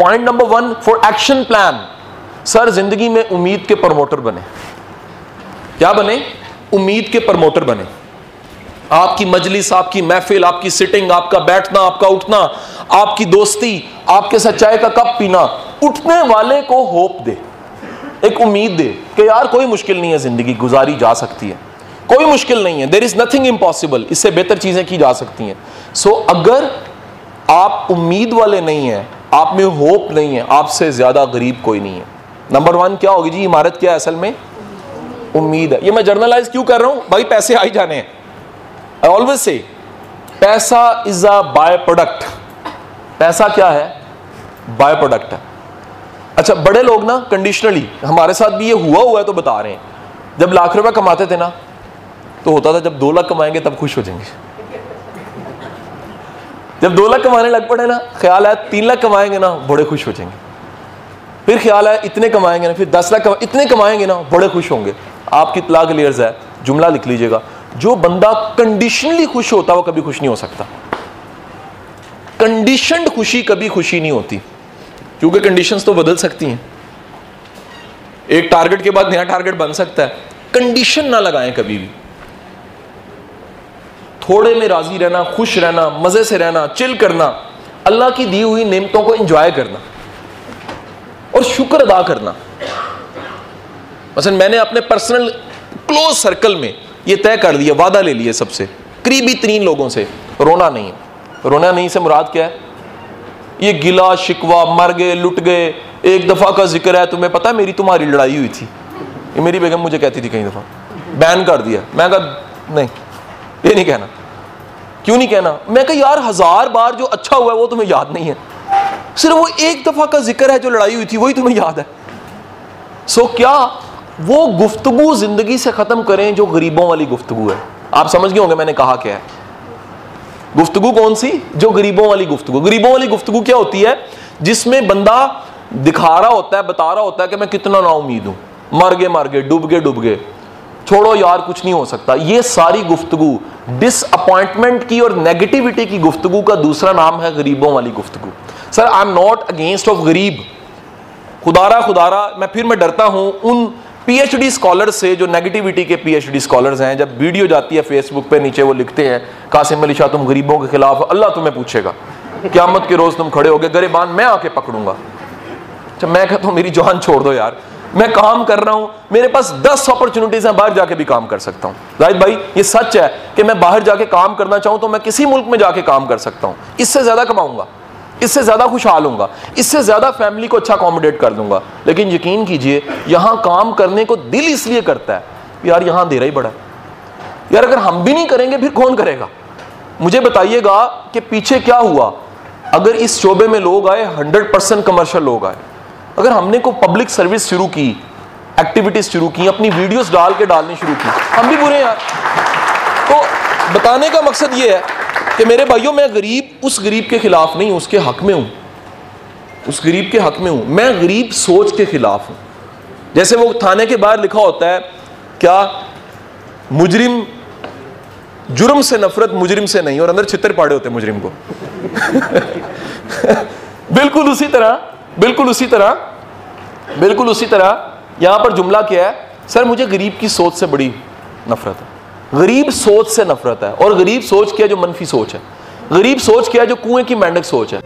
Point number 1 for action plan, sir जिंदगी में उम्मीद के प्रमोटर बने। क्या बने? उम्मीद के प्रमोटर बने। आपकी मजलिस, आपकी महफिल, आपकी सिटिंग, आपका बैठना, आपका उठना, आपकी दोस्ती, आपके साथ चाय का कप पीना, उठने वाले को होप दे, एक उम्मीद दे कि यार कोई मुश्किल नहीं है, जिंदगी गुजारी जा सकती है, कोई मुश्किल नहीं है, देयर इज नथिंग इम्पॉसिबल, इससे बेहतर चीजें की जा सकती हैं। सो अगर आप उम्मीद वाले नहीं हैं, आप में होप नहीं है, आपसे ज्यादा गरीब कोई नहीं है। नंबर 1 क्या होगी जी? इमारत क्या है? असल में उम्मीद है। ये मैं जर्नलाइज क्यों कर रहा हूं भाई? पैसे आ ही जाने हैं। आई ऑलवेज से पैसा इज अ बाय प्रोडक्ट। पैसा क्या है? बाय प्रोडक्ट है। अच्छा, बड़े लोग ना कंडीशनली, हमारे साथ भी ये हुआ है तो बता रहे हैं, जब लाख रुपए कमाते थे ना तो होता था जब 2 लाख कमाएंगे तब खुश हो जाएंगे। जब 2 लाख कमाने लग पड़े ना, ख्याल है 3 लाख कमाएंगे ना बड़े खुश हो जाएंगे। फिर ख्याल है इतने कमाएंगे ना, फिर 10 लाख इतने कमाएंगे ना बड़े खुश होंगे। आपकी इत्तला क्लियर्स है, जुमला लिख लीजिएगा, जो बंदा कंडीशनली खुश होता वो कभी खुश नहीं हो सकता। कंडीशनड खुशी कभी खुशी नहीं होती, क्योंकि कंडीशंस तो बदल सकती हैं। एक टारगेट के बाद नया टारगेट बन सकता है। कंडीशन ना लगाएं कभी भी। थोड़े में राजी रहना, खुश रहना, मजे से रहना, चिल करना, अल्लाह की दी हुई नेमतों को एंजॉय करना और शुक्र अदा करना। मसलन मैंने अपने पर्सनल क्लोज सर्कल में ये तय कर दिया, वादा ले लिया सबसे करीबी 3 लोगों से, रोना नहीं है। रोना नहीं से मुराद क्या है? ये गिला शिकवा, मर गए, लुट गए, एक दफा का जिक्र है, तुम्हें पता है मेरी तुम्हारी लड़ाई हुई थी, ये मेरी बेगम मुझे कहती थी कई दफा, बैन कर दिया। मैं कहा नहीं, ये नहीं कहना। क्यों नहीं कहना? मैं कहा यार 1000 बार जो अच्छा हुआ है वो तुम्हें याद नहीं है, सिर्फ वो एक दफा का जिक्र है जो लड़ाई हुई थी वही तुम्हें याद है। सो क्या वो गुफ्तगू जिंदगी से खत्म करें जो गरीबों वाली गुफ्तगू है। आप समझ गए होंगे मैंने कहा क्या है। गुफ्तगू कौन सी? जो गरीबों वाली गुफ्तगू। गरीबों वाली गुफ्तगू क्या होती है? जिसमें बंदा दिखा रहा होता है, बता रहा होता है कि मैं कितना नाउम्मीद हूं, मर गए, डूब गए, छोड़ो यार कुछ नहीं हो सकता। ये सारी गुफ्तगू डिसअपॉइंटमेंट की और नेगेटिविटी की गुफ्तगू का दूसरा नाम है गरीबों वाली गुफ्तगू। Sir I am not against of गरीब, खुदारा मैं डरता हूं उन पीएचडी स्कॉलर से जो नेगेटिविटी के पीएचडी स्कॉलर्स हैं। जब वीडियो जाती है फेसबुक पे, नीचे वो लिखते हैं कासिम अली शाह तुम गरीबों के खिलाफ, अल्लाह तुम्हें पूछेगा, क़यामत के रोज तुम खड़े होगे गरेबान मैं आके पकड़ूंगा। अच्छा, मैं कहता हूं मेरी जान छोड़ दो यार, मैं काम कर रहा हूं, मेरे पास 10 अपॉर्चुनिटीज हैं, बाहर जाके भी काम कर सकता हूं। जाहिद भाई ये सच है कि मैं बाहर जाके काम करना चाहूं तो मैं किसी मुल्क में जाके काम कर सकता हूं, इससे ज्यादा कमाऊंगा, इससे ज्यादा खुशहाल होऊंगा, इससे ज्यादा फैमिली को अच्छा अकोमोडेट कर दूंगा। लेकिन यकीन कीजिए यहां काम करने को दिल इसलिए करता है यार यहां अंधेरा ही बड़ा है यार, अगर हम भी नहीं करेंगे फिर कौन करेगा? मुझे बताइएगा कि पीछे क्या हुआ अगर इस शोबे में लोग आए, 100% कमर्शियल लोग आए, अगर हमने को पब्लिक सर्विस शुरू की, एक्टिविटीज शुरू की, अपनी वीडियोस डालनी शुरू की, हम भी बुरे यार। तो बताने का मकसद ये है कि मेरे भाइयों मैं गरीब, उस गरीब के खिलाफ नहीं, उसके हक में हूं, उस गरीब के हक में हूं। मैं गरीब सोच के खिलाफ हूं। जैसे वो थाने के बाहर लिखा होता है क्या, मुजरिम जुर्म से नफरत मुजरिम से नहीं, और अंदर छितर पाड़े होते मुजरिम को। बिल्कुल उसी तरह यहां पर जुमला क्या है? सर मुझे गरीब की सोच से बड़ी नफरत है, गरीब सोच से नफरत है। और गरीब सोच क्या है? जो मनफी सोच है। गरीब सोच क्या है? जो कुएं की मेंढक सोच है।